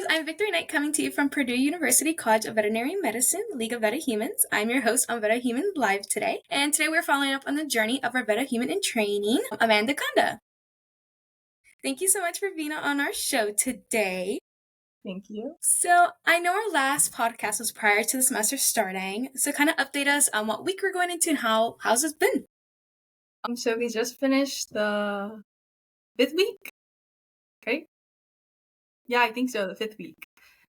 listeners. I'm Victory Knight coming to you from Purdue University College of Veterinary Medicine, League of VetaHumanz. I'm your host on VetaHumanz Live today, and today we're following up on the journey of our VetaHuman in training, AMANDACONDA. Thank you so much for being on our show today. Thank you. So I know our last podcast was prior to the semester starting, so kind of update us on what week we're going into and how's it been? So we just finished the 5th week, okay? Yeah, I think so, the 5th week.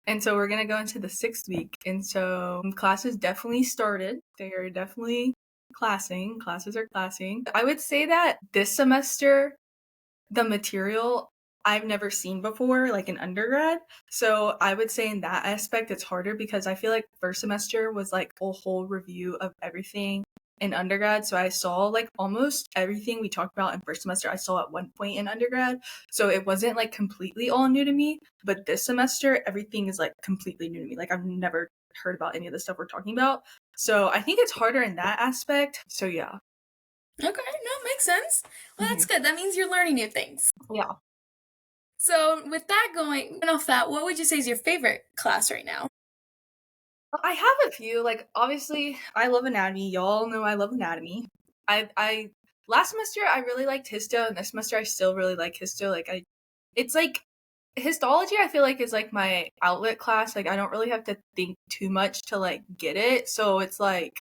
And so we're going to go into the 6th week. And so classes definitely started. They are definitely classing. Classes are classing. I would say that this semester, the material I've never seen before, like in undergrad. So I would say in that aspect, it's harder because I feel like first semester was like a whole review of everything in undergrad. So I saw like almost everything we talked about in first semester, I saw at one point in undergrad. So it wasn't like completely all new to me. But this semester, everything is like completely new to me. Like I've never heard about any of the stuff we're talking about. So I think it's harder in that aspect. So yeah. Okay, no, makes sense. Well, that's good. That means you're learning new things. Yeah. So with that going off that, what would you say is your favorite class right now? I have a few. Like obviously, I love anatomy. Y'all know I love anatomy. I last semester I really liked histo, and this semester I still really like histo. It's like histology. I feel like is like my outlet class. Like I don't really have to think too much to like get it. So it's like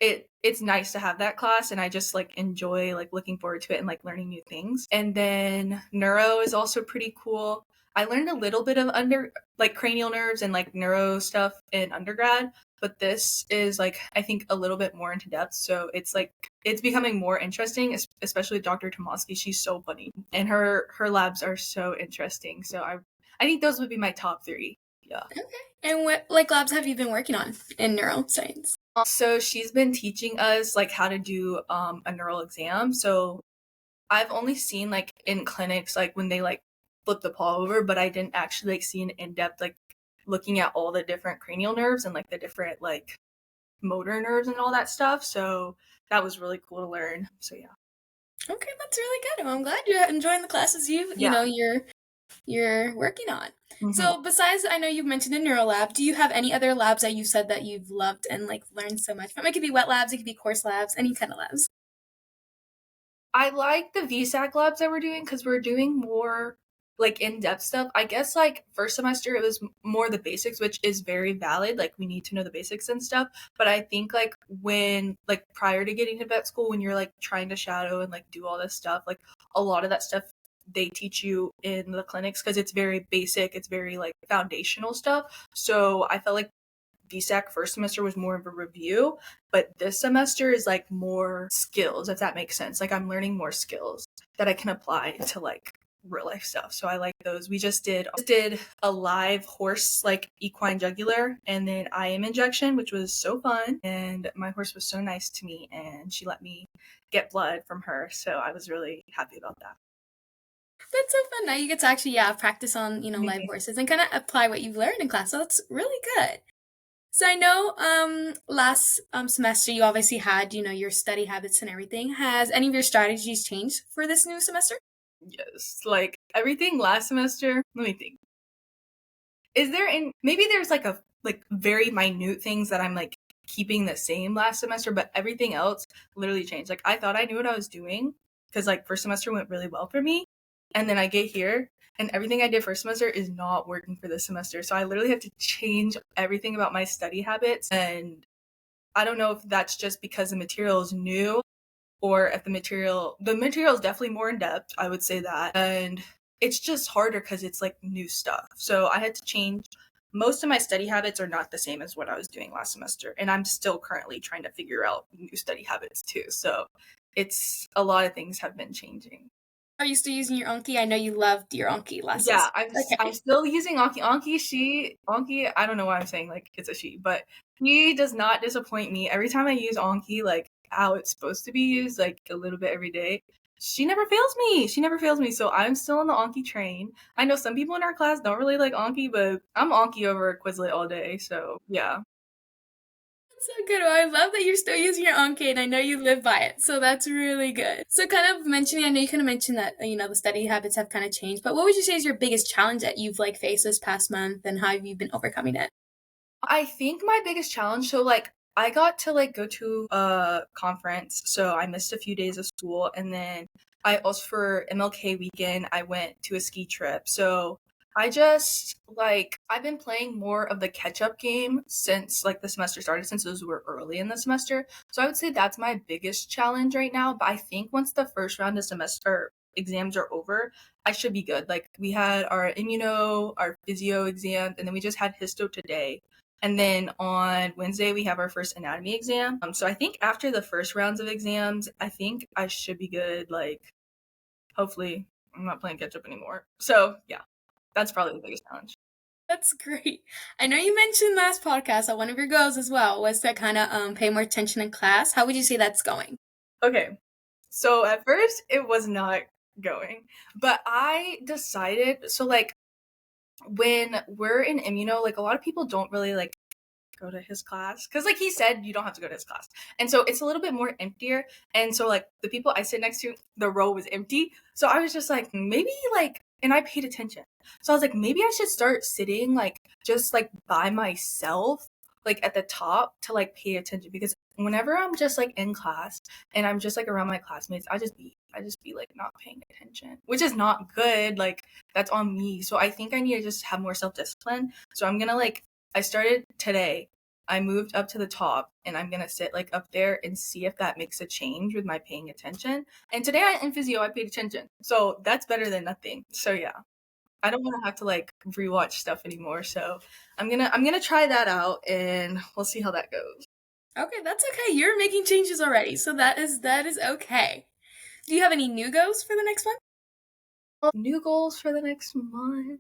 it's nice to have that class, and I just like enjoy like looking forward to it and like learning new things. And then neuro is also pretty cool. I learned a little bit of cranial nerves and like neuro stuff in undergrad, but this is like I think a little bit more into depth. So it's like it's becoming more interesting, especially Dr. Tomasky. She's so funny, and her labs are so interesting. So I think those would be my top 3. Yeah. Okay. And what like labs have you been working on in neuroscience? So she's been teaching us like how to do a neural exam. So I've only seen like in clinics like when they like flip the paw over, but I didn't actually like see an in-depth like looking at all the different cranial nerves and like the different like motor nerves and all that stuff. So that was really cool to learn. So yeah. Okay, that's really good. Well, I'm glad you're enjoying the classes you're working on. Mm-hmm. So besides, I know you've mentioned a neuro lab. Do you have any other labs that you said that you've loved and like learned so much from? It could be wet labs, it could be course labs, any kind of labs. I like the VSAC labs that we're doing because we're doing more like in-depth stuff. I guess like first semester it was more the basics, which is very valid. Like we need to know the basics and stuff. But I think like when like prior to getting to vet school, when you're like trying to shadow and like do all this stuff, like a lot of that stuff they teach you in the clinics because it's very basic, it's very like foundational stuff. So I felt like VSAC first semester was more of a review, but this semester is like more skills, if that makes sense. Like I'm learning more skills that I can apply to like real life stuff. So I like those. We just did a live horse like equine jugular and then IM injection, which was so fun. And my horse was so nice to me and she let me get blood from her. So I was really happy about that. That's so fun. Now you get to actually practice on, live horses and kind of apply what you've learned in class. So that's really good. So I know last semester you obviously had, your study habits and everything. Has any of your strategies changed for this new semester? Yes. Like everything last semester, let me think. Maybe there's like a like very minute things that I'm like keeping the same last semester, but everything else literally changed. Like I thought I knew what I was doing because like first semester went really well for me. And then I get here and everything I did first semester is not working for this semester. So I literally have to change everything about my study habits. And I don't know if that's just because the material is new or if the material is definitely more in depth. I would say that. And it's just harder because it's like new stuff. So I had to change. Most of my study habits are not the same as what I was doing last semester. And I'm still currently trying to figure out new study habits too. So it's a lot of things have been changing. Are you still using your Anki? I know you loved your Anki last Yeah, semester. I'm still using Anki. Anki, I don't know why I'm saying like it's a she, but he does not disappoint me. Every time I use Anki, like how it's supposed to be used, like a little bit every day, she never fails me. So I'm still on the Anki train. I know some people in our class don't really like Anki, but I'm Anki over Quizlet all day. So yeah. So good. Well, I love that you're still using your Anki, and I know you live by it. So that's really good. So kind of mentioning, I know you kind of mentioned that, the study habits have kind of changed, but what would you say is your biggest challenge that you've like faced this past month, and how have you been overcoming it? I think my biggest challenge, so like I got to like go to a conference, so I missed a few days of school, and then I also for MLK weekend I went to a ski trip. So I just like I've been playing more of the catch up game since like the semester started, since those were early in the semester. So I would say that's my biggest challenge right now. But I think once the first round of semester exams are over, I should be good. Like we had our immuno, our physio exam, and then we just had histo today. And then on Wednesday, we have our first anatomy exam. So I think after the first rounds of exams, I think I should be good. Like, hopefully, I'm not playing catch up anymore. So yeah, that's probably the biggest challenge. That's great. I know you mentioned last podcast that one of your goals as well was to kind of pay more attention in class. How would you say that's going? Okay, so at first, it was not going, but I decided, so like, when we're in immuno, like a lot of people don't really like go to his class because like he said you don't have to go to his class, and so it's a little bit more emptier, and so like the people I sit next to, the row was empty, so I was just like maybe like, and I paid attention, so I was like maybe I should start sitting like just like by myself, like at the top, to like pay attention, because whenever I'm just like in class and I'm just like around my classmates, I just be like not paying attention, which is not good. Like that's on me. So I think I need to just have more self-discipline. So I'm gonna like, I started today. I moved up to the top and I'm gonna sit like up there and see if that makes a change with my paying attention. And today in physio I paid attention. So that's better than nothing. So yeah. I don't want to have to like rewatch stuff anymore. So I'm gonna try that out and we'll see how that goes. Okay, that's okay. You're making changes already, so that is okay. Do you have any new goals for the next one? New goals for the next month.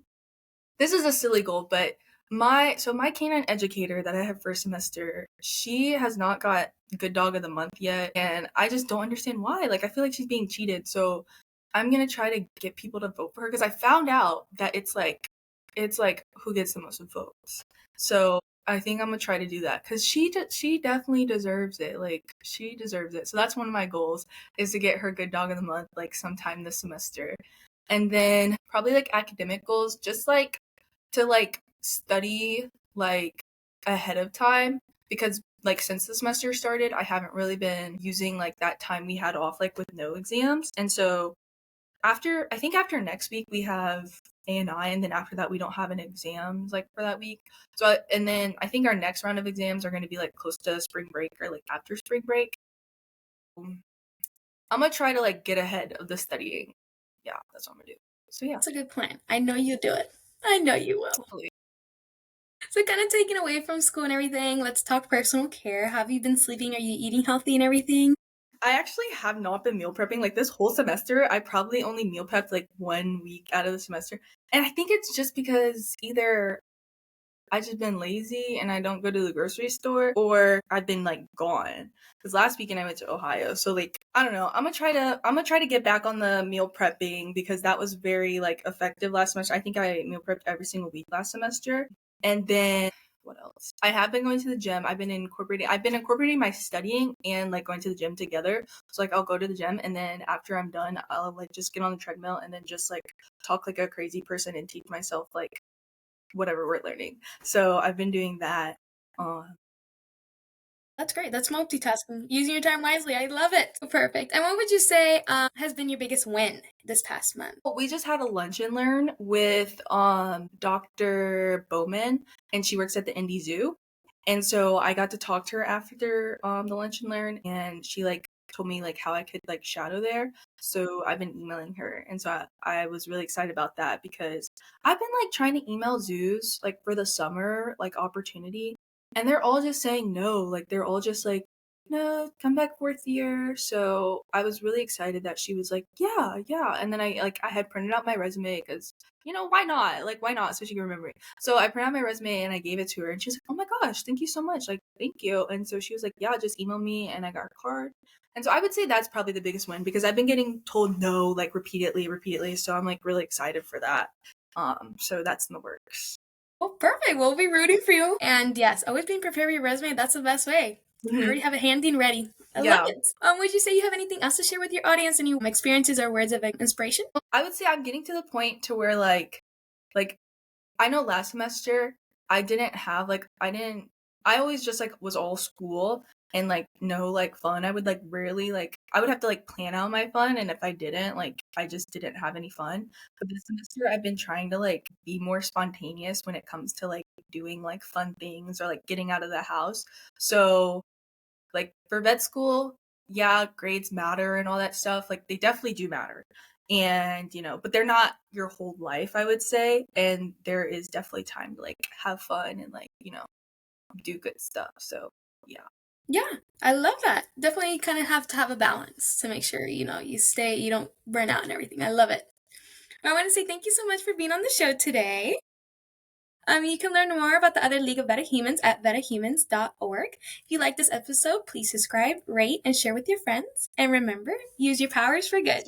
This is a silly goal, but my canine educator that I have first semester, she has not got good dog of the month yet, and I just don't understand why. Like I feel like she's being cheated. So I'm gonna try to get people to vote for her because I found out that it's like who gets the most votes. So I think I'm gonna try to do that because she definitely deserves it. Like she deserves it. So that's one of my goals, is to get her good dog of the month like sometime this semester. And then probably like academic goals, just like to like study like ahead of time, because like since the semester started, I haven't really been using like that time we had off like with no exams. And so I think after next week we have A&I, and then after that we don't have an exams like for that week. So and then I think our next round of exams are going to be like close to spring break or like after spring break. I'm gonna try to like get ahead of the studying. Yeah, that's what I'm gonna do. So yeah, That's a good plan. I know you'll do it. I know you will. hopefully. So kind of taking away from school and everything, let's talk personal care. Have you been sleeping? Are you eating healthy and everything? I actually have not been meal prepping like this whole semester. I probably only meal prepped like 1 week out of the semester, and I think it's just because either I just been lazy and I don't go to the grocery store, or I've been like gone. Because last weekend I went to Ohio, so like I don't know. I'm gonna try to get back on the meal prepping because that was very like effective last semester. I think I meal prepped every single week last semester, and then what else? I have been going to the gym. I've been incorporating my studying and like going to the gym together. So like I'll go to the gym and then after I'm done, I'll like just get on the treadmill and then just like talk like a crazy person and teach myself like whatever we're learning. So I've been doing that. Uh, That's great. That's multitasking. Using your time wisely. I love it. Perfect. And what would you say has been your biggest win this past month? we just had a lunch and learn with Dr. Bowman, and she works at the Indy Zoo. And so I got to talk to her after the lunch and learn, and she like told me like how I could like shadow there. So I've been emailing her, and so I was really excited about that because I've been like trying to email zoos like for the summer like opportunity, and they're all just saying no. Like they're all just like, no, come back fourth year. So I was really excited that she was like, yeah, yeah. And then I had printed out my resume because why not? Like why not? So she can remember me. So I printed out my resume and I gave it to her, and she's like, oh my gosh, thank you so much. Like thank you. And so she was like, yeah, just email me, and I got her card. And so I would say that's probably the biggest win because I've been getting told no like repeatedly, repeatedly. So I'm like really excited for that. So that's in the works. Well, perfect. We'll be rooting for you. And yes, always being prepared with your resume. That's the best way. You already have it handy and ready. I love it. Would you say you have anything else to share with your audience? Any experiences or words of inspiration? I would say I'm getting to the point to where like I know last semester I didn't have I always just like was all school and like no like fun. I would like rarely like I would have to like plan out my fun, and if I didn't, like I just didn't have any fun. But this semester I've been trying to like be more spontaneous when it comes to like doing like fun things or like getting out of the house. So like for vet school, yeah, grades matter and all that stuff. Like they definitely do matter. And, but they're not your whole life, I would say. And there is definitely time to like have fun and like, do good stuff. So, yeah. Yeah, I love that. Definitely kind of have to have a balance to make sure, you don't burn out and everything. I love it. I want to say thank you so much for being on the show today. You can learn more about the other League of VetaHumanz at VetaHumanz.org. If you like this episode, please subscribe, rate, and share with your friends. And remember, use your powers for good.